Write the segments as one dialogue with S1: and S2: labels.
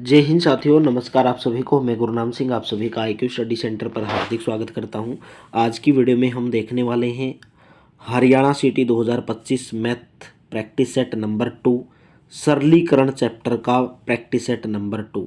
S1: जय हिंद साथियों, नमस्कार आप सभी को। मैं गुरनाम सिंह आप सभी का IQ स्टडी सेंटर पर हार्दिक स्वागत करता हूं। आज की वीडियो में हम देखने वाले हैं हरियाणा सीटी 2025 मैथ प्रैक्टिस सेट नंबर 2 सरलीकरण चैप्टर का प्रैक्टिस सेट नंबर 2।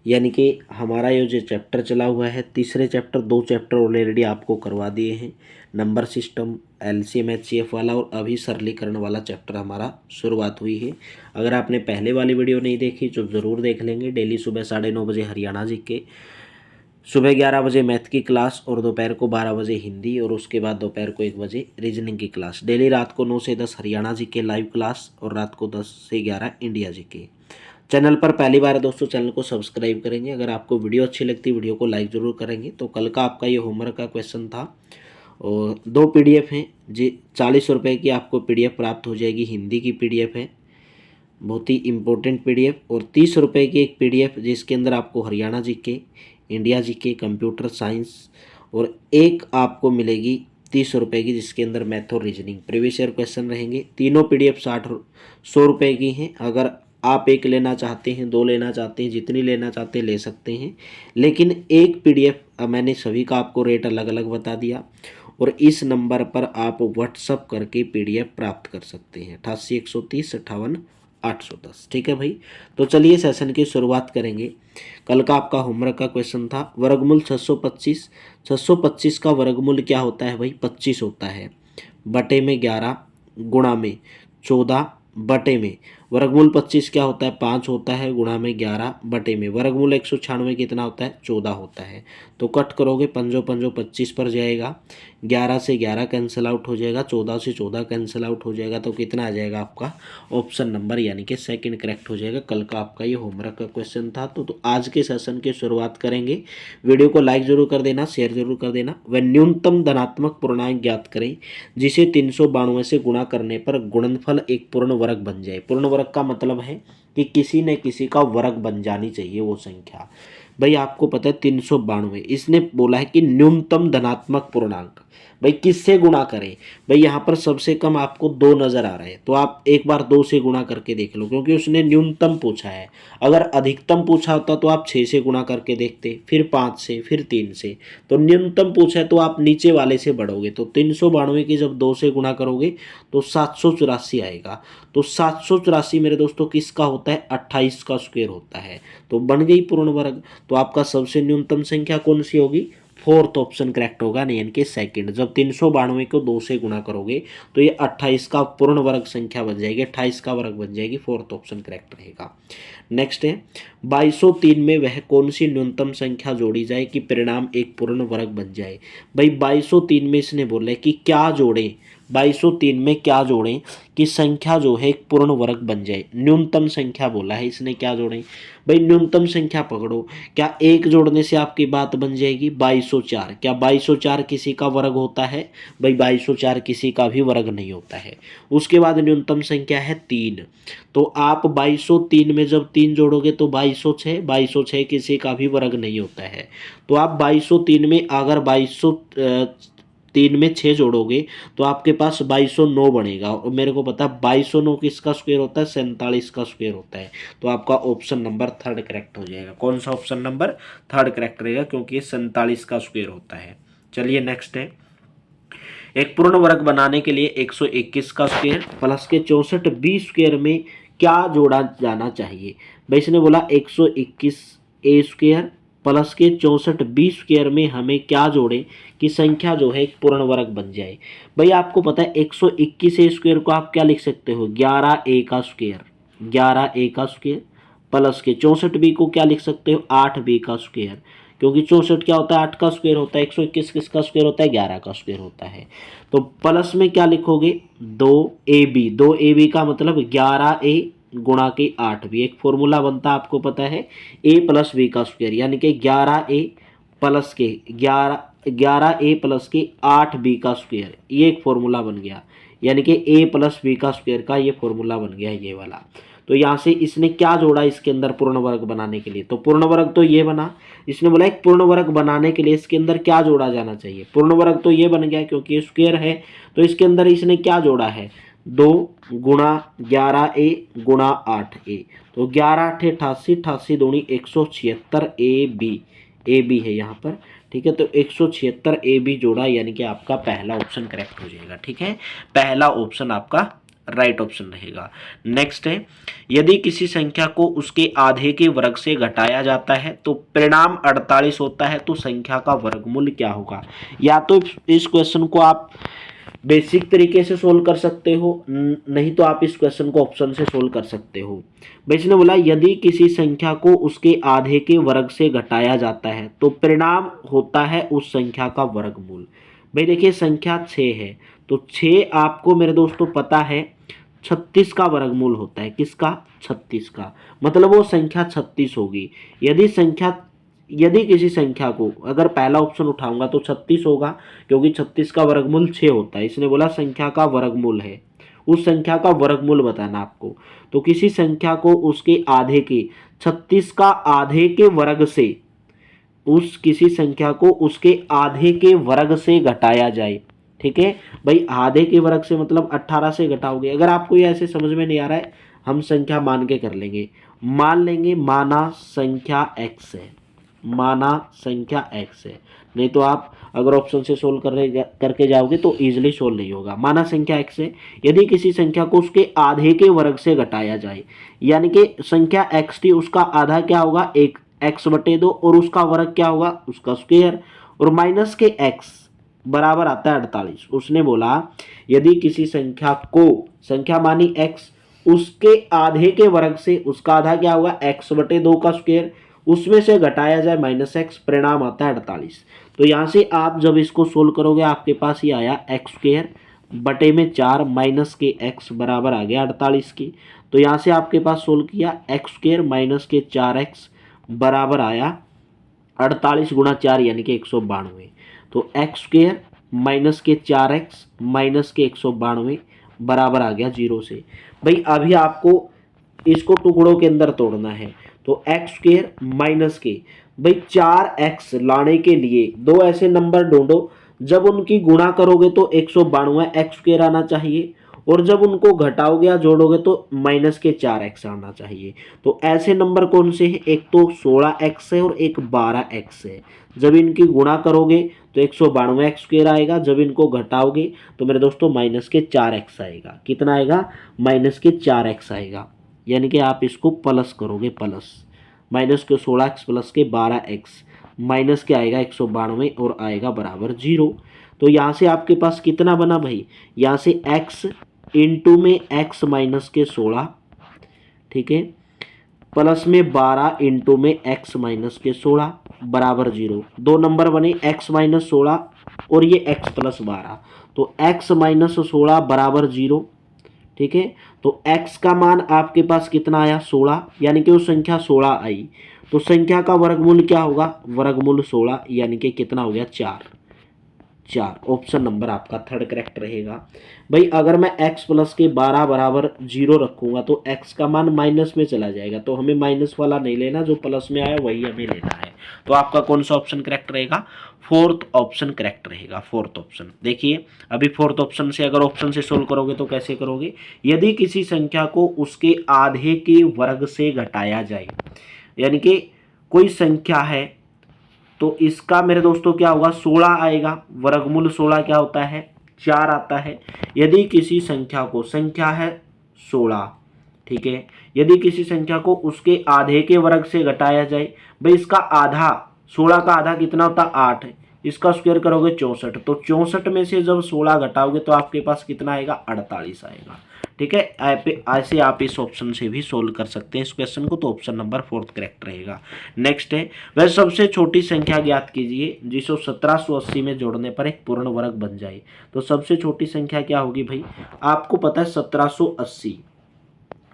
S1: यानी कि हमारा ये जो चैप्टर चला हुआ है, तीसरे चैप्टर 2 चैप्टर ऑलरेडी आपको करवा दिए हैं। नंबर सिस्टम, LCM HCF वाला और अभी सरलीकरण वाला चैप्टर हमारा शुरुआत हुई है। अगर आपने पहले वाली वीडियो नहीं देखी तो ज़रूर देख लेंगे। डेली सुबह 9:30 बजे हरियाणा जी के, सुबह 11 बजे मैथ की क्लास और दोपहर को 12 बजे हिंदी और उसके बाद दोपहर को 1 बजे रीजनिंग की क्लास। डेली रात को 9 से 10 हरियाणा जी के लाइव क्लास और रात को 10 से 11 इंडिया जी के। चैनल पर पहली बार है दोस्तों, चैनल को सब्सक्राइब करेंगे। अगर आपको वीडियो अच्छी लगती है वीडियो को लाइक ज़रूर करेंगे। तो कल का आपका ये होमवर्क का क्वेश्चन था और 2 PDF हैं जी। 40 रुपये की आपको PDF प्राप्त हो जाएगी। हिंदी की PDF है, बहुत ही इम्पोर्टेंट PDF। और 30 रुपये की एक PDF जिसके अंदर आपको हरियाणा जी के, इंडिया जी के, कंप्यूटर साइंस और एक आपको मिलेगी 30 रुपये की जिसके अंदर मैथ और रीजनिंग प्रीवियस ईयर क्वेश्चन रहेंगे। तीनों PDF 100 रुपये की हैं। अगर आप एक लेना चाहते हैं, 2 लेना चाहते हैं, जितनी लेना चाहते हैं ले सकते हैं। लेकिन एक PDF मैंने सभी का आपको रेट अलग अलग बता दिया और इस नंबर पर आप व्हाट्सअप करके PDF प्राप्त कर सकते हैं 88 130 58 810। ठीक है भाई। तो चलिए सेशन की शुरुआत करेंगे। कल का आपका होमवर्क का क्वेश्चन था वर्गमूल 625। 625 का वर्गमूल क्या होता है भाई? 25 होता है, बटे में 11, गुणा में 14, बटे में वर्गमूल 25 क्या होता है? 5 होता है, गुणा में 11, बटे में वर्गमूल 196 कितना होता है? 14 होता है। तो कट करोगे, पंजो पंजो 25 पर जाएगा, 11 से 11 कैंसिल आउट हो जाएगा, 14 से 14 कैंसिल आउट हो जाएगा। तो कितना आ जाएगा आपका? ऑप्शन नंबर यानी कि सेकंड करेक्ट हो जाएगा। कल का आपका ये होमवर्क का क्वेश्चन था। तो आज के सेशन की शुरुआत करेंगे। वीडियो को लाइक जरूर कर देना, शेयर जरूर कर देना। वह न्यूनतम धनात्मक पूर्णांक ज्ञात करें जिसे 392 से गुणा करने पर गुणनफल एक पूर्ण वर्ग बन जाए। पूर्ण वर्ग का मतलब है कि किसी न किसी का वर्ग बन जानी चाहिए वो संख्या। भाई आपको पता है 392, इसने बोला है कि न्यूनतम धनात्मक पूर्णांक। भाई किससे गुणा करें? भाई यहाँ पर सबसे कम आपको 2 नजर आ रहे हैं, तो आप एक बार 2 से गुणा करके देख लो, क्योंकि उसने न्यूनतम पूछा है। अगर अधिकतम पूछा होता तो आप 6 से गुणा करके देखते, फिर 5 से, फिर 3 से। तो न्यूनतम पूछा है तो आप नीचे वाले से बढ़ोगे। तो 392 की जब 2 से गुणा करोगे तो 784 आएगा। तो 784 मेरे दोस्तों किसका होता है? 28 का स्क्वायर होता है। तो बन गई पूर्ण वर्ग। तो आपका सबसे न्यूनतम संख्या कौन सी होगी? फोर्थ ऑप्शन करेक्ट होगा, नहीं यानी कि सेकंड। जब 392 को 2 से गुणा करोगे तो ये 28 का पूर्ण वर्ग संख्या बन जाएगी, 28 का वर्ग बन जाएगी। फोर्थ ऑप्शन करेक्ट रहेगा। नेक्स्ट है 2203 में वह कौन सी न्यूनतम संख्या जोड़ी जाए कि परिणाम एक पूर्ण वर्ग बन जाए। भाई 2203 में इसने बोला है कि क्या जोड़ें, 2203 में क्या जोड़ें कि संख्या जो है एक पूर्ण वर्ग बन जाए। न्यूनतम संख्या बोला है इसने, क्या जोड़ें? भाई न्यूनतम संख्या पकड़ो। क्या एक जोड़ने से आपकी बात बन जाएगी? 2204। क्या 2204 किसी का वर्ग होता है? भाई 2204 किसी का भी वर्ग नहीं होता है। उसके बाद न्यूनतम संख्या है 3। तो आप 2203 में जब 3 जोड़ोगे तो 2206, 2206 किसी का भी वर्ग नहीं होता है। तो आप 2203 में अगर 2203 में 6 जोड़ोगे तो आपके पास 2209 बनेगा। और मेरे को पता है 2209 किसका स्क्वायर होता है? 47 का स्क्वायर होता है। तो आपका ऑप्शन नंबर 3 करेक्ट हो जाएगा। कौन सा ऑप्शन नंबर 3 करेक्ट रहेगा? क्योंकि ये 47 का स्क्वायर होता है। चलिए नेक्स्ट है, एक पूर्ण वर्ग बनाने के लिए 121 का स्क्वायर प्लस के 64B स्क्वायर में क्या जोड़ा जाना चाहिए। भाई इसने बोला 121A स्क्वायर प्लस के 64B स्क्वायर में हमें क्या जोड़े कि संख्या जो है एक पूर्ण वर्ग बन जाए। भाई आपको पता है 121A स्क्वायर को आप क्या लिख सकते हो? 11A का स्क्वायर, 11A का स्क्वायर प्लस के 64B को क्या लिख सकते हो? 8B का स्क्वायर। क्योंकि 64 क्या होता है? 8 का स्क्वायर होता है। 121 किसका स्क्वायर होता है? 11 का स्क्वायर होता है। तो प्लस में क्या लिखोगे? 2AB। 2AB का मतलब 11A गुणा के 8B। एक फॉर्मूला बनता है आपको पता है, A प्लस B का स्क्वायर, यानी कि 11A प्लस के 11A प्लस के 8B का स्क्वायर। ये एक फॉर्मूला बन गया, यानी कि A प्लस B का स्क्वायर का ये फॉर्मूला बन गया ये वाला। तो यहाँ से इसने क्या जोड़ा इसके अंदर पूर्ण वर्ग बनाने के लिए? तो पूर्ण वर्ग तो ये बना। इसने बोला एक पूर्ण वर्ग बनाने के लिए इसके अंदर क्या जोड़ा जाना चाहिए? पूर्ण वर्ग तो ये बन गया क्योंकि ये स्क्वायर है। तो इसके अंदर इसने क्या जोड़ा है? 2 गुणा 11A गुणा 8A, तो 11 8 88, 88 दूनी 176 ए बी है यहाँ पर, ठीक है। तो 176 ए बी जोड़ा, यानी कि आपका पहला ऑप्शन करेक्ट हो जाएगा, ठीक है। पहला ऑप्शन आपका राइट ऑप्शन रहेगा। नेक्स्ट है, यदि किसी संख्या को उसके आधे के वर्ग से घटाया जाता है तो परिणाम 48 होता है, तो संख्या का वर्गमूल क्या होगा। या तो इस क्वेश्चन को आप बेसिक तरीके से सोल्व कर सकते हो, नहीं तो आप इस क्वेश्चन को ऑप्शन से सोल्व कर सकते हो। भाई इसने बोला यदि किसी संख्या को उसके आधे के वर्ग से घटाया जाता है तो परिणाम होता है उस संख्या का वर्गमूल। भाई देखिए संख्या 6 है, तो 6 आपको मेरे दोस्तों पता है 36 का वर्गमूल होता है, किसका, 36 का, मतलब वो संख्या 36 होगी। यदि किसी संख्या को, अगर पहला ऑप्शन उठाऊंगा तो 36 होगा, क्योंकि 36 का वर्गमूल 6 होता है। इसने बोला संख्या का वर्गमूल है, उस संख्या का वर्गमूल बताना आपको। तो किसी संख्या को उसके आधे के 36 का आधे के वर्ग से, किसी संख्या को उसके आधे के वर्ग से घटाया जाए, ठीक है। भाई आधे के वर्ग से मतलब 18 से घटाओगे। अगर आपको ये ऐसे समझ में नहीं आ रहा है, हम संख्या मान के कर लेंगे। मान लेंगे माना संख्या x है, माना संख्या x है, नहीं तो आप अगर ऑप्शन से सोल्व करके जाओगे तो इजीली सोल्व नहीं होगा। माना संख्या x है, यदि किसी संख्या को उसके आधे के वर्ग से घटाया जाए, यानी कि संख्या x थी, उसका आधा क्या होगा, एक x/2, और उसका वर्ग क्या होगा, उसका स्क्वायर, और माइनस के x बराबर आता है 48। उसने बोला यदि किसी संख्या को, संख्या मानी x, उसके आधे के वर्ग से, उसका आधा क्या होगा, x/2 का स्क्वायर, उसमें से घटाया जाए -x, परिणाम आता है 48। तो यहाँ से आप जब इसको सोल्व करोगे आपके पास ये आया x² बटे में 4 माइनस के x बराबर आ गया 48 की। तो यहाँ से आपके पास सोल्व किया, x² माइनस के 4x बराबर आया 48 गुणा 4 यानी कि 192। तो x² माइनस के 4x माइनस के 192 बराबर आ गया 0 से। भाई अभी आपको इसको टुकड़ों के अंदर तोड़ना है, तो x² माइनस के, भाई 4x लाने के लिए दो ऐसे नंबर ढूंढो जब उनकी गुणा करोगे तो 192 x² आना चाहिए, और जब उनको घटाओगे या जोड़ोगे तो माइनस के 4x आना चाहिए। तो ऐसे नंबर कौन से हैं, एक तो 16x है और एक 12x है। जब इनकी गुणा करोगे तो 192 x² आएगा, जब इनको घटाओगे तो मेरे दोस्तों माइनस के 4x आएगा। कितना आएगा, माइनस के 4x आएगा, यानी कि आप इसको प्लस करोगे, प्लस माइनस के 16x प्लस के 12x, माइनस के आएगा 192 और आएगा बराबर 0। तो यहाँ से आपके पास कितना बना भाई, यहाँ से x इंटू में x माइनस के 16, ठीक है, प्लस में 12 इंटू में x माइनस के 16 बराबर 0। दो नंबर बने x माइनस 16 और ये x प्लस 12, तो x माइनस 16 बराबर 0, ठीक है। तो x का मान आपके पास कितना आया, 16, यानी कि वो संख्या 16 आई। तो संख्या का वर्गमूल क्या होगा, वर्गमूल 16, यानी कि कितना हो गया, 4। ऑप्शन नंबर आपका थर्ड करेक्ट रहेगा। भाई अगर मैं x प्लस के 12 बराबर 0 रखूंगा तो x का मान माइनस में चला जाएगा, तो हमें माइनस वाला नहीं लेना, जो प्लस में आया वही हमें लेना है। तो आपका कौन सा ऑप्शन करेक्ट रहेगा, फोर्थ ऑप्शन करेक्ट रहेगा, फोर्थ ऑप्शन। देखिए अभी फोर्थ ऑप्शन से अगर ऑप्शन से सोल्व करोगे तो कैसे करोगे, यदि किसी संख्या को उसके आधे के वर्ग से घटाया जाए, यानी कि कोई संख्या है तो इसका मेरे दोस्तों क्या होगा, 16 आएगा, वर्गमूल 16 क्या होता है, 4 आता है। यदि किसी संख्या को, संख्या है 16, ठीक है, यदि किसी संख्या को उसके आधे के वर्ग से घटाया जाए, भाई इसका आधा, 16 का आधा कितना होता है, 8 है, इसका स्क्वायर करोगे 64, तो 64 में से जब 16 घटाओगे तो आपके पास कितना आएगा, 48 आएगा, ठीक है। ऐसे आप इस ऑप्शन से भी सोल्व कर सकते हैं इस क्वेश्चन को, तो ऑप्शन नंबर 4 करेक्ट रहेगा। नेक्स्ट है, वह सबसे छोटी संख्या ज्ञात कीजिए जिसे 1780 में जोड़ने पर एक पूर्ण वर्ग बन जाए। तो सबसे छोटी संख्या क्या होगी भाई, आपको पता है 1780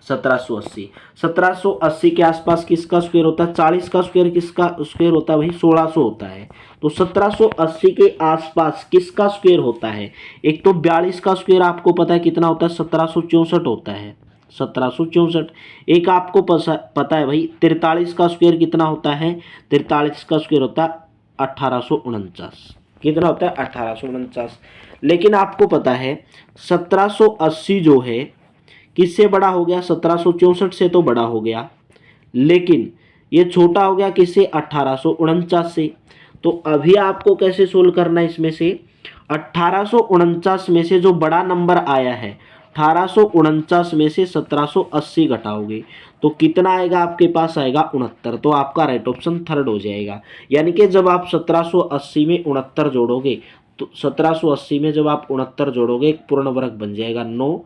S1: 1780 के आसपास किसका स्क्वायर होता है, 40 का स्क्वायर किसका स्क्वायर होता है भाई, 1600 होता है। तो 1780 के आसपास किसका स्क्वायर होता है, एक तो 42 का स्क्वायर आपको पता है कितना होता है, 1764 होता है, 1764। एक आपको पता है भाई 43 का स्क्वायर कितना होता है, 43 का स्क्वायर होता है 1849, कितना होता है 1849। लेकिन आपको पता है 1780 जो है किससे बड़ा हो गया, 1764 से तो बड़ा हो गया, लेकिन ये छोटा हो गया किससे, 1849 से। तो अभी आपको कैसे सोल्व करना है, इसमें से 1849 में से जो बड़ा नंबर आया है, 1849 में से 1780 घटाओगे तो कितना आएगा, आपके पास आएगा 69। तो आपका राइट ऑप्शन थर्ड हो जाएगा। यानी कि जब आप 1780 में 69 जोड़ोगे, तो 1780 में जब आप 69 जोड़ोगे एक पूर्ण वर्ग बन जाएगा, 9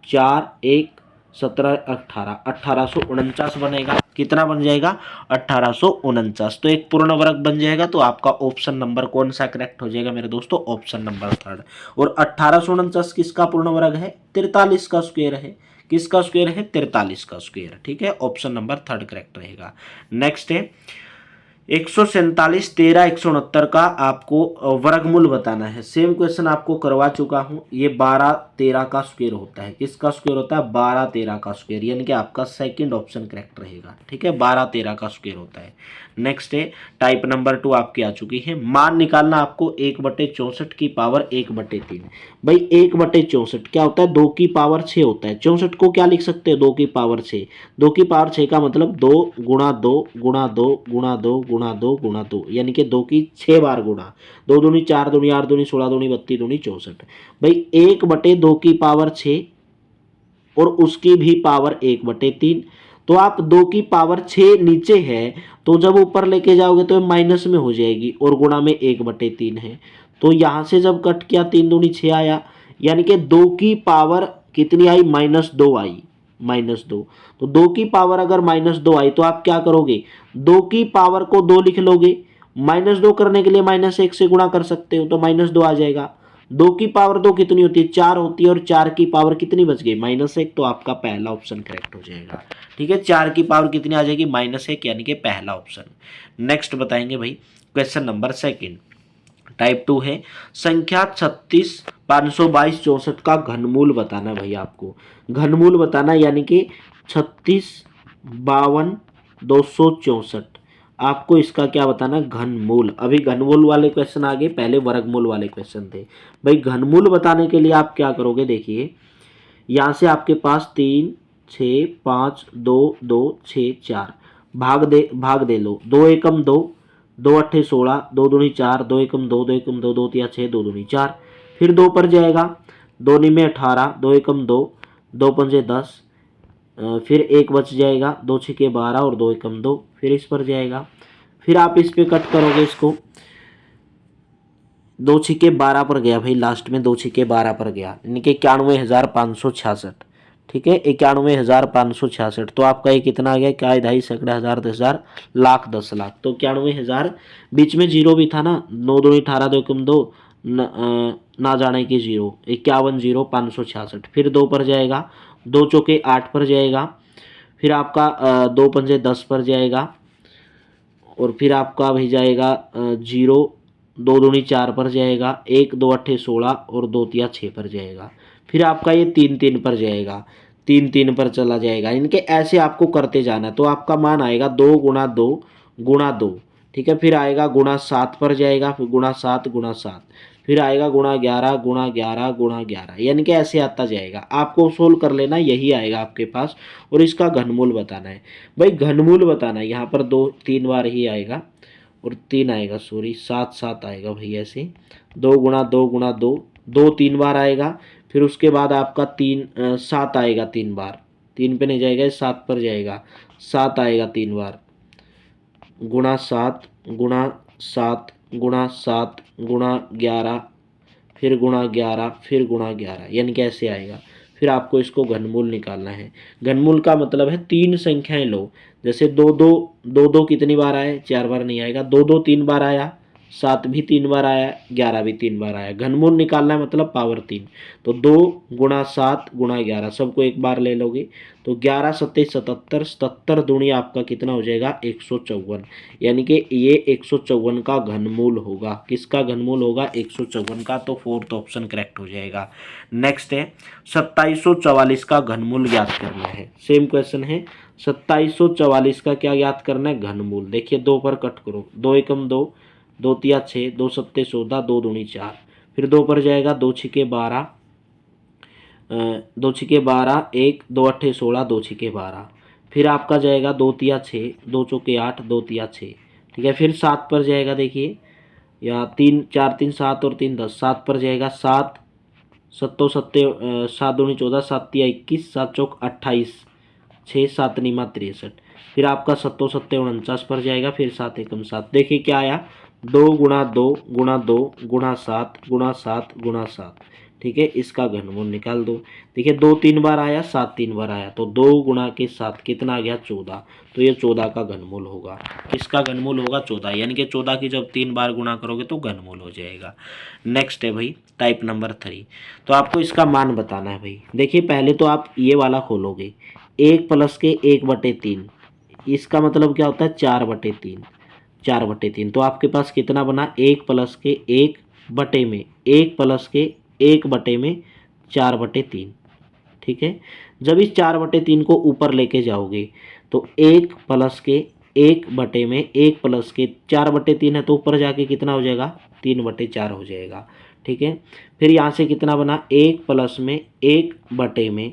S1: 4 1 17 18 1849 बनेगा। कितना बन जाएगा, 1849। तो एक पूर्ण वर्ग बन जाएगा। तो आपका ऑप्शन नंबर कौन सा करेक्ट हो जाएगा मेरे दोस्तों, ऑप्शन नंबर थर्ड। और 1849 किसका पूर्ण वर्ग है, 43 का स्क्वायर है। किसका स्क्वायर है, 43 का स्क्वायर। ठीक है, ऑप्शन नंबर थर्ड करेक्ट रहेगा। नेक्स्ट है 147 13 169 का आपको वर्गमूल बताना है। सेम क्वेश्चन आपको करवा चुका हूं। ये 12 13 का स्क्वायर होता है। किसका स्क्वायर होता है, 12 13 का स्क्वायर, यानी कि आपका सेकंड ऑप्शन करेक्ट रहेगा। ठीक है, 12 13 का स्क्वायर होता है। नेक्स्ट है टाइप नंबर 2 आपकी आ चुकी है। मान निकालना आपको 1/64 की पावर 1/3। भाई 1/64 क्या होता है, 2 की पावर 6 होता है। 64 को क्या लिख सकते हैं, 2 की पावर 6। 2 की पावर 6 का मतलब 2 गुणा 2 गुणा 2 गुणा 2 गुणा 2 गुणा 2, यानी कि 2 की 6 बार गुणा। 2 दूनी 4 दूनी 8 दूनी 16 दूनी 32 दूनी 64। भाई 1/2 की पावर 6 और उसकी भी पावर 1/3। तो आप 2 की पावर 6 नीचे है, तो जब ऊपर लेके जाओगे तो माइनस में हो जाएगी, और गुणा में 1/3 है। तो यहां से जब कट किया 3 दूनी 6 आया, यानी कि 2 की पावर कितनी आई, -2 आई, -2। तो 2 की पावर अगर -2 आई तो आप क्या करोगे, 2 की पावर को 2 लिख लोगे। -2 करने के लिए -1 से गुणा कर सकते हो, तो -2 आ जाएगा। 2 की पावर 2 कितनी होती है, 4 होती है, और 4 की पावर कितनी बच गई, -1। तो आपका पहला ऑप्शन करेक्ट हो जाएगा। ठीक है, 4 की पावर कितनी आ जाएगी, -1, यानी कि पहला ऑप्शन। नेक्स्ट बताएंगे भाई क्वेश्चन नंबर सेकंड, टाइप 2 है। संख्या 36 522 64 का घनमूल बताना भाई, आपको घनमूल बताना, यानी कि 36 52 264, आपको इसका क्या बताना, घनमूल। अभी घनमूल वाले क्वेश्चन आ गए, पहले वर्गमूल वाले क्वेश्चन थे। भाई घनमूल बताने के लिए आप क्या करोगे, देखिए यहाँ से आपके पास 3 6 5 2 2 6 4 भाग दे लो। 2 एकम 2, 2 अट्ठे 16, 2 दूनी 4, 2 एकम 2, 2 एकम 2, 2 तिया 6, 2 दूनी 4। फिर 2 पर जाएगा, 2 नी में 18, 2 एकम 2, 2 पंजे 10, फिर 1 बच जाएगा, 2 छिके 12 और 2 एकम 2, फिर इस पर जाएगा। फिर आप इस पे कट करोगे इसको, 2 छिके 12 पर गया भाई, लास्ट में 2 छिके 12 पर गया, यानी कि 91,566। ठीक है, 91,566। तो आपका ये कितना आ गया, क्या, 2.5 सैकड़ा 1000 10,000 लाख 10 लाख। तो 91,000, बीच में जीरो भी था ना, 9 दूनी 18, 2 एकम 2, ना जाने की जीरो, 51,000,566। फिर 2 पर जाएगा, 2 चौके 8 पर जाएगा, फिर आपका 2 पंजे 10 पर जाएगा, और फिर आपका भी जाएगा 0, 2 दूनी 4 पर जाएगा, 1 2 अट्ठे 16 और 2 तिया 6 पर जाएगा। फिर आपका ये 3 3 पर जाएगा, 3 3 पर चला जाएगा। इनके ऐसे आपको करते जाना है। तो आपका मान आएगा 2 गुणा 2 गुणा 2। ठीक है, फिर आएगा गुणा 7 पर जाएगा, फिर गुणा 7 गुणा 7, फिर आएगा गुणा 11 गुणा 11 गुणा 11, यानी कि ऐसे आता जाएगा। आपको सोल्व कर लेना, यही आएगा आपके पास, और इसका घनमूल बताना है। भाई घनमूल बताना है, यहाँ पर 2 3 बार ही आएगा, और 3 आएगा, सॉरी 7 7 आएगा भाई। ऐसे 2 गुणा 2 गुणा 2, 2 3 बार आएगा। फिर उसके बाद आपका 7 आएगा 3 बार, 3 पे नहीं जाएगा, 7 पर जाएगा, 7 आएगा 3 बार, गुणा 7 गुणा 7 गुणा 7 गुणा 11, फिर गुणा 11 फिर गुणा 11, यानी कि ऐसे आएगा। फिर आपको इसको घनमूल निकालना है। घनमूल का मतलब है 3 संख्याएं लो, जैसे 2 2 2 2 कितनी बार आए, 4 बार नहीं आएगा, 2 2 3 बार आया, 7 भी 3 बार आया, 11 भी 3 बार आया। घनमूल निकालना है मतलब पावर 3। तो 2 गुणा 7 गुणा 11, सबको एक बार ले लोगे, तो 11 सत्ते 77, 77 दूनी आपका कितना हो जाएगा, 154, यानी कि ये 154 का घनमूल होगा। किसका घनमूल होगा, 154 का। तो फोर्थ ऑप्शन करेक्ट हो जाएगा। नेक्स्ट है 2744 का घनमूल ज्ञात करना है। सेम क्वेश्चन है, 2744 का क्या ज्ञात करना है, घनमूल। देखिए 2 पर कट करो, 2 एकम 2, 2 तिया 6, 2 सत्ते 14, 2 दूनी 4, फिर 2 पर जाएगा 2 छिके 12, 2 छिके 12, 1 2 अट्ठे 16, 2 छिके 12। फिर आपका जाएगा 2 तिया 6, 2 चौके 8, 2 तिया 6। ठीक है, फिर 7 पर जाएगा, देखिए या 3 4 3 7 और 3 10, 7 पर जाएगा 7 सत्तो सत्ते 7 दूनी 14, 7 तिया 21, 7 चौक 28, 6 7 निमा 63। फिर आपका सत्तो सत्ते 49 पर जाएगा, फिर 7 एकम 7। देखिए क्या आया, 2 गुणा 2 गुणा 2 गुणा 7 गुणा 7 गुणा 7। ठीक है, इसका घनमूल निकाल दो। देखिए 2 3 बार आया, 7 3 बार आया, तो 2 गुणा के 7 कितना आ गया, 14। तो ये 14 का घनमूल होगा। किसका घनमूल होगा, 14, यानी कि 14 की जब 3 बार गुणा करोगे तो घनमूल हो जाएगा। नेक्स्ट है भाई टाइप नंबर 3। तो आपको इसका मान बताना है भाई। देखिए पहले तो आप ये वाला खोलोगे, 1 प्लस के 1/3, इसका मतलब क्या होता है, 4/3, 4/3। तो आपके पास कितना बना, 1 प्लस के 1 बटे में 1 प्लस के 1 बटे में 4/3। ठीक है, जब इस 4/3 को ऊपर लेके जाओगे तो 1 प्लस के 1 बटे में 1 प्लस के 4/3 है, तो ऊपर जाके कितना हो जाएगा, 3/4 हो जाएगा। ठीक है, फिर यहाँ से कितना बना, 1 प्लस में 1 बटे में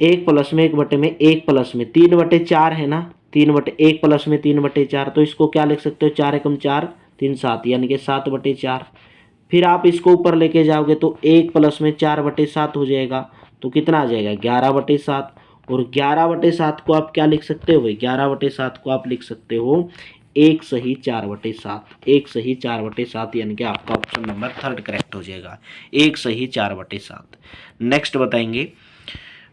S1: 1 प्लस में 1 बटे में 1 प्लस में 3/4 है ना, 1 प्लस में 3/4, तो इसको क्या लिख सकते हो, 4 एकम 4 3 7, यानी कि 7/4। फिर आप इसको ऊपर लेके जाओगे तो 1 प्लस में 4/7 हो जाएगा, तो कितना आ जाएगा, 11/7। और 11/7 को आप क्या लिख सकते हो भाई, 11/7 को आप लिख सकते हो 1 सही 4/7, 1 सही 4/7, यानी कि आपका ऑप्शन नंबर 3 करेक्ट हो जाएगा, 1 सही 4/7। नेक्स्ट बताएंगे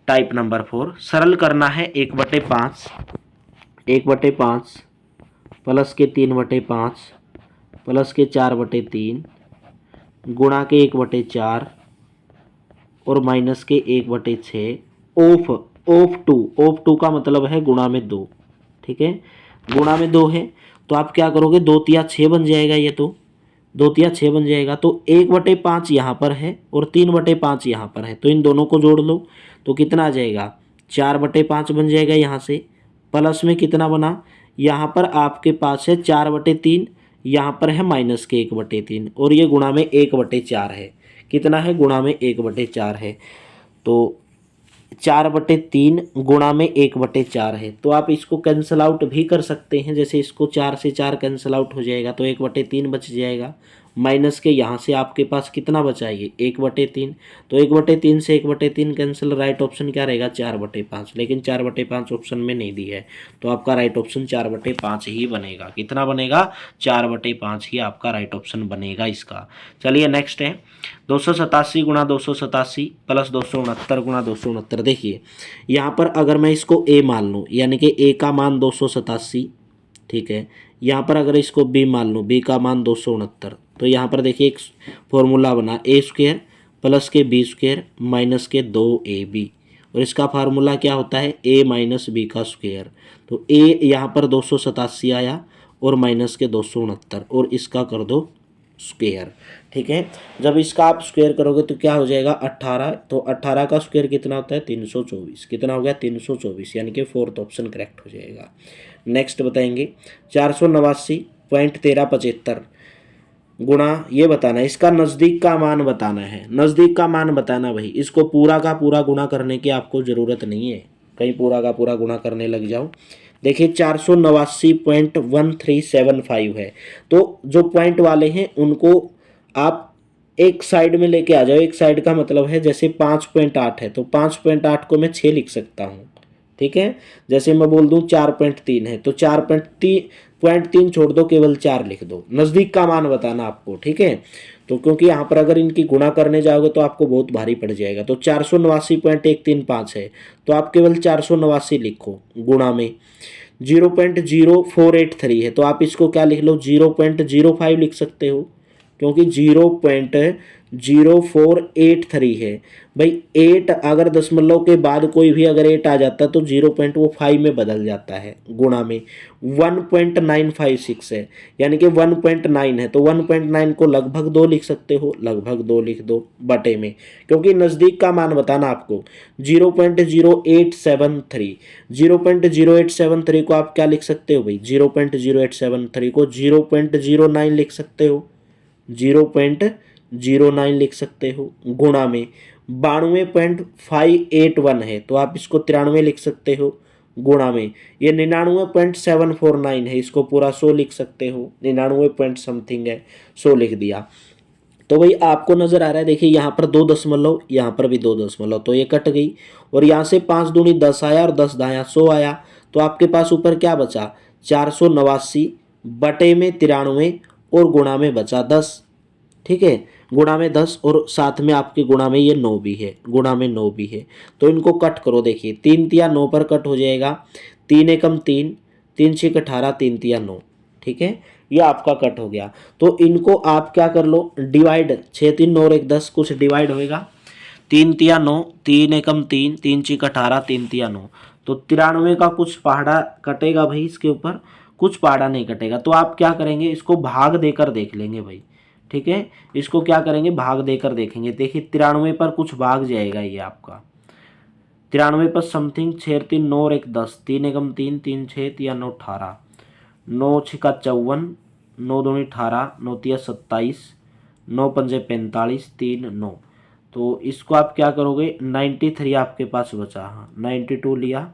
S1: टाइप नंबर 4। सरल करना है 1/5, 1/5 प्लस के 3/5 प्लस के 4/3 गुणा के 1/4 और माइनस के 1/6 ऑफ ऑफ टू का मतलब है गुणा में 2। ठीक है, गुणा में 2 है, तो आप क्या करोगे, 2 तिया 6 बन जाएगा, ये तो 2 तिया 6 बन जाएगा। तो 1/5 यहाँ पर है और 3/5 यहाँ पर है, तो इन दोनों को जोड़ लो तो कितना आ जाएगा, 4/5 बन जाएगा यहाँ से। प्लस में कितना बना, यहाँ पर आपके पास है 4/3, यहाँ पर है माइनस के 1/3, और ये गुणा में 1/4 है। कितना है, गुणा में 1/4 है, तो 4/3 गुणा में 1/4 है। तो आप इसको कैंसिल आउट भी कर सकते हैं, जैसे इसको 4 से 4 कैंसिल आउट हो जाएगा तो 1/3 बच जाएगा। माइनस के यहाँ से आपके पास कितना बचा, ये 1/3, तो 1/3 से 1/3 कैंसिल, राइट ऑप्शन क्या रहेगा, 4/5। लेकिन 4/5 ऑप्शन में नहीं दी है, तो आपका राइट ऑप्शन 4/5 ही बनेगा। कितना बनेगा, 4/5 ही आपका राइट ऑप्शन बनेगा इसका। चलिए नेक्स्ट है 287 गुणा 287 प्लस 269 गुणा 269। देखिए यहाँ पर अगर मैं इसको ए मान लूँ, यानी कि ए का मान 287, ठीक है, यहाँ पर अगर इसको बी मान लूँ, बी का मान 269, तो यहाँ पर देखिए एक फॉर्मूला बना, ए स्क्वायर प्लस के बी स्क्वायर माइनस के 2ab, और इसका फार्मूला क्या होता है, a माइनस बी का स्क्वायर। तो a यहाँ पर 287 आया और माइनस के 269, और इसका कर दो स्क्वायर। ठीक है, जब इसका आप स्क्वायर करोगे तो क्या हो जाएगा, 18, तो 18 का स्क्वायर कितना होता है, 324। कितना हो गया, 324, यानी कि 4th ऑप्शन करेक्ट हो जाएगा। नेक्स्ट बताएंगे 489.1375 गुणा, ये बताना है, इसका नज़दीक का मान बताना है, नज़दीक का मान बताना भाई। इसको पूरा का पूरा गुणा करने की आपको ज़रूरत नहीं है, कहीं पूरा का पूरा गुणा करने लग जाओ। देखिए 489.1375 है, तो जो पॉइंट वाले हैं उनको आप एक साइड में लेके आ जाओ। एक साइड का मतलब है जैसे 5.8 है तो 5.8 को मैं 6 लिख सकता हूँ। ठीक है, जैसे मैं बोल दूं 4.3 है तो 4.3 छोड़ दो, केवल 4 लिख दो। नज़दीक का मान बताना आपको, ठीक है। तो क्योंकि यहाँ पर अगर इनकी गुणा करने जाओगे तो आपको बहुत भारी पड़ जाएगा। तो 489.135 है तो आप केवल 489 लिखो, गुणा में 0.0483 है तो आप इसको क्या लिख लो, 0.05 लिख सकते हो, क्योंकि 0.0483 है भाई। 8 अगर दशमलव के बाद कोई भी अगर 8 आ जाता तो 0.5 में बदल जाता है, गुणा में 1.956 है, यानी कि 1.9 है तो 1.9 को लगभग 2 लिख सकते हो, लगभग 2 लिख दो बटे में, क्योंकि नज़दीक का मान बताना आपको 0.0873। 0.0873 को आप क्या लिख सकते हो भाई, 0.0873 को 0.09 लिख सकते हो, 0.09 लिख सकते हो, गुणा में 92.581 है तो आप इसको 93 लिख सकते हो, गुणा में ये 99.749 है, इसको पूरा 100 लिख सकते हो, 99 पॉइंट समथिंग है, 100 लिख दिया। तो भाई आपको नजर आ रहा है, देखिए यहाँ पर 2 दशमलव, यहाँ पर भी 2 दशमलव, तो ये कट गई और यहाँ से 5 दूनी 10 आया और 10 दाया 100 आया, तो आपके पास ऊपर क्या बचा 489 बटे में 93 और गुणा में बचा 10। ठीक है, गुणा में 10 और साथ में आपके गुणा में ये 9 भी है, गुणा में 9 भी है, तो इनको कट करो। देखिए 3 तिया 9 पर कट हो जाएगा, 3 एकम 3, 3 छः 18, 3 तिया 9। ठीक है, ये आपका कट हो गया। तो इनको आप क्या कर लो, डिवाइड, 6 3 9 और 1 10, कुछ डिवाइड होएगा, 3 तिया 9, 3 एकम 3, 3 छः 18, 3 तिया 9, तो 93 का कुछ पहाड़ा कटेगा भाई, इसके ऊपर कुछ पहाड़ा नहीं कटेगा। तो आप क्या करेंगे, इसको भाग देकर देख लेंगे भाई। ठीक है, इसको क्या करेंगे, भाग देकर देखेंगे। देखिए 93 पर कुछ भाग जाएगा ये आपका, 93 पर समथिंग 6 3 9 और 1 10, 3 एकम 3, 3 6 3 9 18, 9 छिका 54, 9 दूनी 18, 9 तिया 27, 9 पंजे 45, 3 9। तो इसको आप क्या करोगे, 93 आपके पास बचा, हाँ 92 लिया,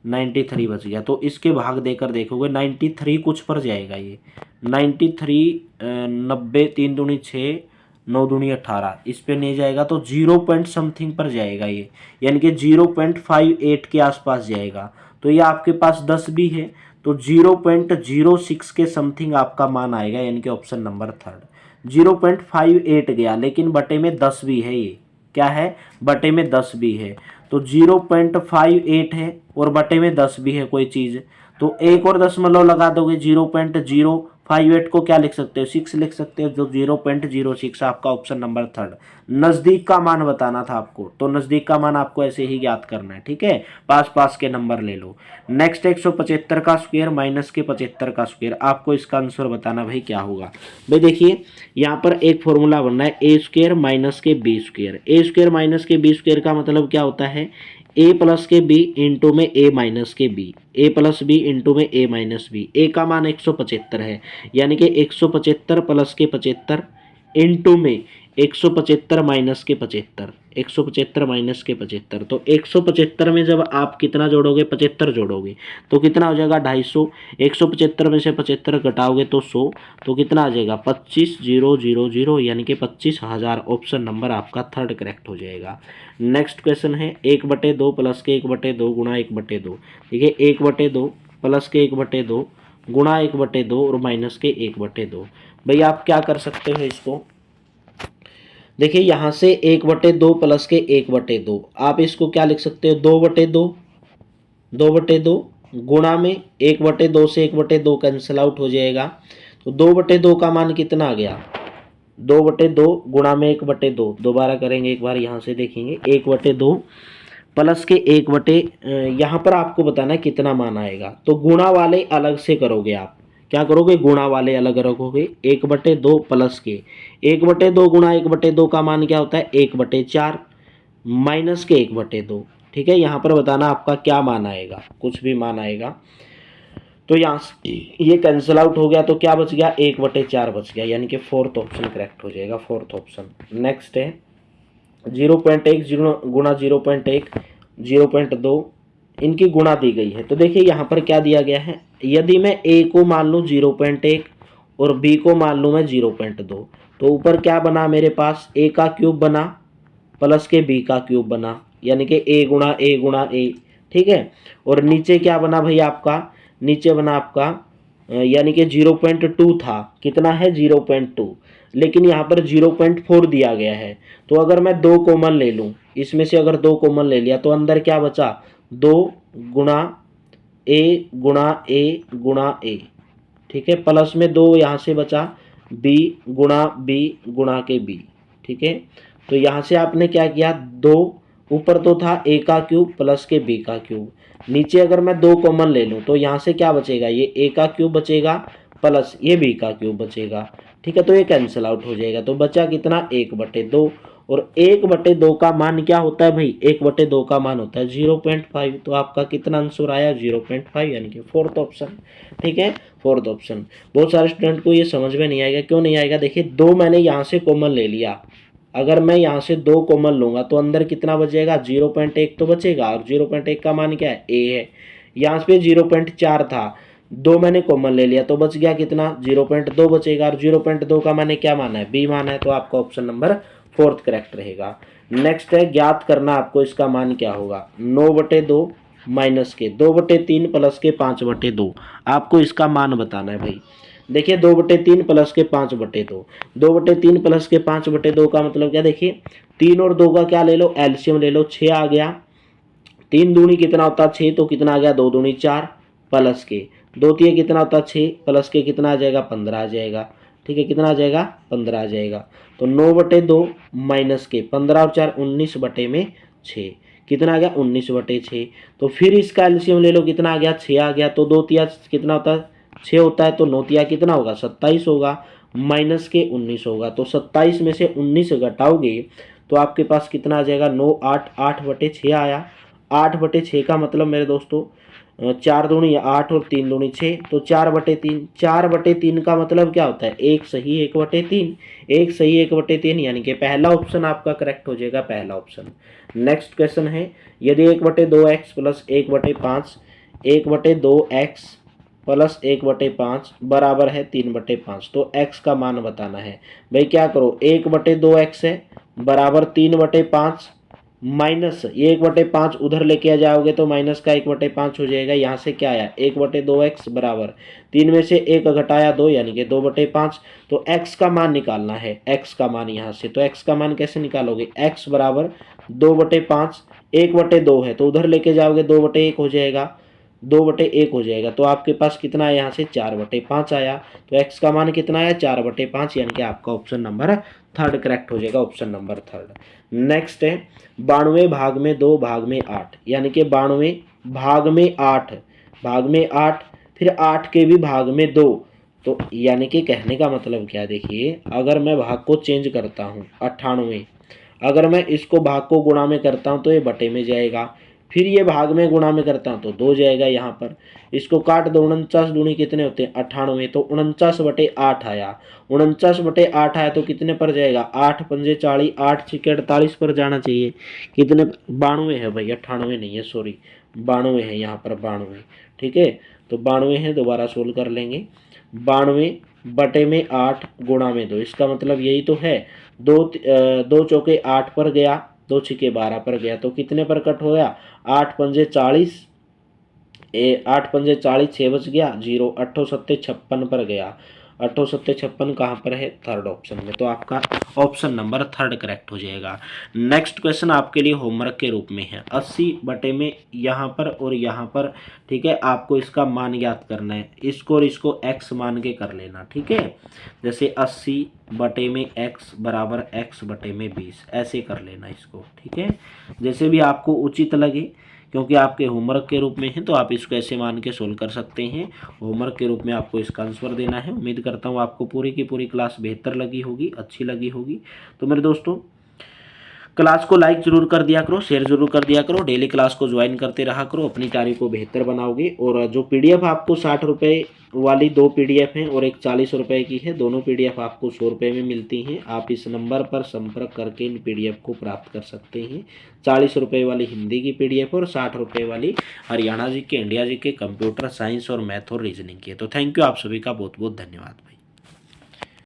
S1: 93 बच गया। तो इसके भाग देकर देखोगे 93 कुछ पर जाएगा ये, 93 90, 3 दूनी 6, 9 दूनी 18, इस पे नहीं जाएगा तो 0 पॉइंट समथिंग पर जाएगा ये, यानी कि 0.58 के आसपास जाएगा। तो ये आपके पास 10 भी है तो 0.06 के समथिंग आपका मान आएगा, यानी कि ऑप्शन नंबर 3 0.58 गया, लेकिन बटे में 10 भी है, ये क्या है, बटे में 10 भी है। तो 0.58 है और बटे में 10 भी है कोई चीज़, तो एक और दशमलव लगा दोगे, 0.058 को क्या लिख सकते हो, 6 लिख सकते हो, जो 0.06 आपका ऑप्शन नंबर 3। नज़दीक का मान बताना था आपको, तो नज़दीक का मान आपको ऐसे ही ज्ञात करना है। ठीक है, पास पास के नंबर ले लो। नेक्स्ट 175 का स्क्वायर माइनस के 75 का स्क्वायर, आपको इसका आंसर बताना भाई क्या होगा। भाई देखिए यहाँ पर एक फॉर्मूला बनना है, ए स्क्वायर माइनस के बी स्क्वायर। ए स्क्वायर माइनस के बी स्क्वायर का मतलब क्या होता है, ए प्लस के बी इंटू में ए माइनस के बी, ए प्लस बी इंटू में ए माइनस बी। ए का मान 175 है, यानी कि 175 प्लस के 75 इंटू में 175 माइनस के 75, 175 माइनस के 75। तो 175 में जब आप कितना जोड़ोगे, 75 जोड़ोगे तो कितना हो जाएगा 250, 175 में से 75 घटाओगे तो 100, तो कितना आ जाएगा 25,000, यानी कि 25,000। ऑप्शन नंबर आपका 3 करेक्ट हो जाएगा। नेक्स्ट क्वेश्चन है 1/2 प्लस के 1/2 गुणा 1/2। देखिए 1/2 प्लस के 1/2 गुणा 1/2 और माइनस के 1/2। भाई आप क्या कर सकते हो इसको, देखिए यहाँ से 1/2 प्लस के 1/2, आप इसको क्या लिख सकते हो, 2/2, 2/2 गुणा में 1/2 से 1/2 कैंसिल आउट हो जाएगा। तो 2/2 का मान कितना आ गया, 2/2 गुणा में 1/2, दोबारा करेंगे एक बार, यहाँ से देखेंगे 1/2 प्लस के 1/, यहाँ पर आपको बताना है कितना मान आएगा। तो गुणा वाले अलग से करोगे, आप क्या करोगे, गुणा वाले अलग रखोगे। 1/2 प्लस के 1/2 गुणा 1/2 का मान क्या होता है 1/4 माइनस के 1/2। ठीक है, यहाँ पर बताना आपका क्या मान आएगा, कुछ भी मान आएगा। तो यहाँ से ये कैंसिल आउट हो गया, तो क्या बच गया 1/4 बच गया, यानी कि 4th ऑप्शन करेक्ट हो जाएगा, 4th ऑप्शन। नेक्स्ट है 0.1 गुणा 0.1, 0.2, इनकी गुणा दी गई है। तो देखिए यहाँ पर क्या दिया गया है, यदि मैं ए को मान लूँ 0.1 और बी को मान लूँ मैं 0.2, तो ऊपर क्या बना मेरे पास, ए का क्यूब बना प्लस के बी का क्यूब बना, यानी कि ए गुणा ए गुणा ए। ठीक है, और नीचे क्या बना भाई आपका, नीचे बना आपका यानी कि 0.2 था, कितना है 0.2, लेकिन यहाँ पर 0.4 दिया गया है। तो अगर मैं 2 कॉमन ले लूँ, इसमें से अगर 2 कॉमन ले लिया तो अंदर क्या बचा, 2 गुणा ए गुणा ए गुणा ए। ठीक है, प्लस में 2 यहाँ से बचा बी गुणा के बी। ठीक है, तो यहाँ से आपने क्या किया, 2 ऊपर तो था ए का क्यूब प्लस के बी का क्यूब, नीचे अगर मैं 2 कॉमन ले लूँ तो यहाँ से क्या बचेगा, ये ए का क्यूब बचेगा प्लस ये बी का क्यूब बचेगा। ठीक है, तो ये कैंसिल आउट हो जाएगा, तो बचा कितना 1/2 और 1/2 का मान क्या होता है भाई, 1/2 का मान होता है 0.5। तो आपका कितना आंसर आया 0.5, यानी कि फोर्थ ऑप्शन। ठीक है, फोर्थ ऑप्शन। बहुत सारे स्टूडेंट को ये समझ में नहीं आएगा, क्यों नहीं आएगा, देखिए 2 मैंने यहाँ से कॉमन ले लिया, अगर मैं यहाँ से 2 कॉमन लूंगा तो अंदर कितना बचेगा 0.1 तो बचेगा, और 0.1 का मान क्या है ए है। यहाँ पे 0.4 था, 2 मैंने कॉमन ले लिया तो बच गया कितना 0.2 बचेगा, और 0.2 का मैंने क्या माना है बी माना है। तो आपका ऑप्शन नंबर फोर्थ करेक्ट रहेगा। नेक्स्ट है ज्ञात करना आपको इसका मान क्या होगा, 9/2 माइनस के 2/3 प्लस के 5/2, आपको इसका मान बताना है भाई। देखिए 2/3 प्लस के 5/2, 2/3 प्लस के 5/2 का मतलब क्या, देखिए 3 और 2 का क्या ले लो एलसीएम ले लो, 6 आ गया, 3 दूनी कितना होता है 6, तो कितना आ गया 2 दूनी 4 प्लस के 2 3 कितना होता है 6 प्लस के कितना आ जाएगा 15 आ जाएगा। ठीक है, कितना आ जाएगा 15 आ जाएगा। तो 9/2 माइनस के 15 और 4 19/6, कितना आ गया 19/6। तो फिर इसका एलसीएम ले लो, कितना आ गया 6 आ गया, तो 2 तिया कितना होता है 6 होता है, तो 9 तिया कितना होगा 27 होगा, माइनस के 19 होगा। तो 27 में से 19 घटाओगे तो आपके पास कितना आ जाएगा 9 8 8/6 आया। 8/6 का मतलब मेरे दोस्तों 4 दूनी 8 और 3 दूनी 6, तो 4/3, 4/3 का मतलब क्या होता है 1 सही 1/3, 1 सही 1/3, यानी कि पहला ऑप्शन आपका करेक्ट हो जाएगा, पहला ऑप्शन। नेक्स्ट क्वेश्चन है, यदि 1/2x प्लस 1/5, 1/2x प्लस 1/5 बराबर है 3/5, तो x का मान बताना है। भाई क्या करो, 1/2x है बराबर 3/5, माइनस ये 1/5 उधर लेके आ जाओगे तो माइनस का 1/5 हो जाएगा। यहाँ से क्या आया 1/2x बराबर 3 में से 1 घटाया 2, यानी कि 2/5। तो x का मान निकालना है, x का मान यहाँ से, तो x का मान कैसे निकालोगे, x बराबर 2/5, 1/2 है तो उधर लेके जाओगे 2/1 हो जाएगा, 2/1 हो जाएगा। तो आपके पास कितना है यहाँ से 4/5 आया। तो x का मान कितना आया 4/5, यानी कि आपका ऑप्शन नंबर थर्ड करेक्ट हो जाएगा, ऑप्शन नंबर थर्ड। नेक्स्ट है 92 भाग में 2 भाग में 8, यानी कि 92 भाग में 8, भाग में 8 फिर 8 के भी भाग में 2, तो यानी कि कहने का मतलब क्या, देखिए अगर मैं भाग को चेंज करता हूँ 98, अगर मैं इसको भाग को गुणा में करता हूँ तो ये बटे में जाएगा, फिर ये भाग में गुणा में करता हूँ तो 2 जाएगा, यहाँ पर इसको काट दो, 49 दूनी कितने होते हैं 98, तो 49/8 आया, 49/8 आया तो कितने पर जाएगा 8 पंजे 40, 8 छिके 48 पर जाना चाहिए, कितने 92 है भाई, 98 नहीं है सॉरी, 92 है यहाँ पर 92। ठीक है, तो 92 है, दोबारा सोल्व कर लेंगे, 92/8 गुणा में 2, इसका मतलब यही तो है, 2 चौके 8 पर गया, 2 छिके 12 पर गया, तो कितने पर कट हो गया 8 पंजे 40, 8 पंजे 40, 6 बच गया 0, 8 सत्ते 56 पर गया, 8 सत्ते 56 कहाँ पर है थर्ड ऑप्शन में। तो आपका ऑप्शन नंबर थर्ड करेक्ट हो जाएगा। नेक्स्ट क्वेश्चन आपके लिए होमवर्क के रूप में है, 80 बटे में यहाँ पर और यहाँ पर। ठीक है, आपको इसका मान ज्ञात करना है, इसको और इसको x मान के कर लेना। ठीक है, जैसे 80 बटे में x बराबर x बटे में 20, ऐसे कर लेना इसको। ठीक है, जैसे भी आपको उचित लगे, क्योंकि आपके होमवर्क के रूप में है तो आप इसको ऐसे मान के सोल्व कर सकते हैं। होमवर्क के रूप में आपको इसका आंसर देना है। उम्मीद करता हूँ आपको पूरी की पूरी क्लास बेहतर लगी होगी, अच्छी लगी होगी। तो मेरे दोस्तों क्लास को लाइक जरूर कर दिया करो, शेयर जरूर कर दिया करो, डेली क्लास को ज्वाइन करते रहा करो, अपनी कार्य को बेहतर बनाओगे। और जो पीडीएफ आपको 60 रुपये वाली 2 पीडीएफ हैं और एक 40 रुपये की है, दोनों पीडीएफ आपको 100 रुपये में मिलती हैं। आप इस नंबर पर संपर्क करके इन पीडीएफ को प्राप्त कर सकते हैं। 40 रुपये वाली हिंदी की पीडीएफ और 60 रुपये वाली हरियाणा जी के, इंडिया जी के कंप्यूटर साइंस और मैथ और रीजनिंग की है। तो थैंक यू, आप सभी का बहुत बहुत धन्यवाद।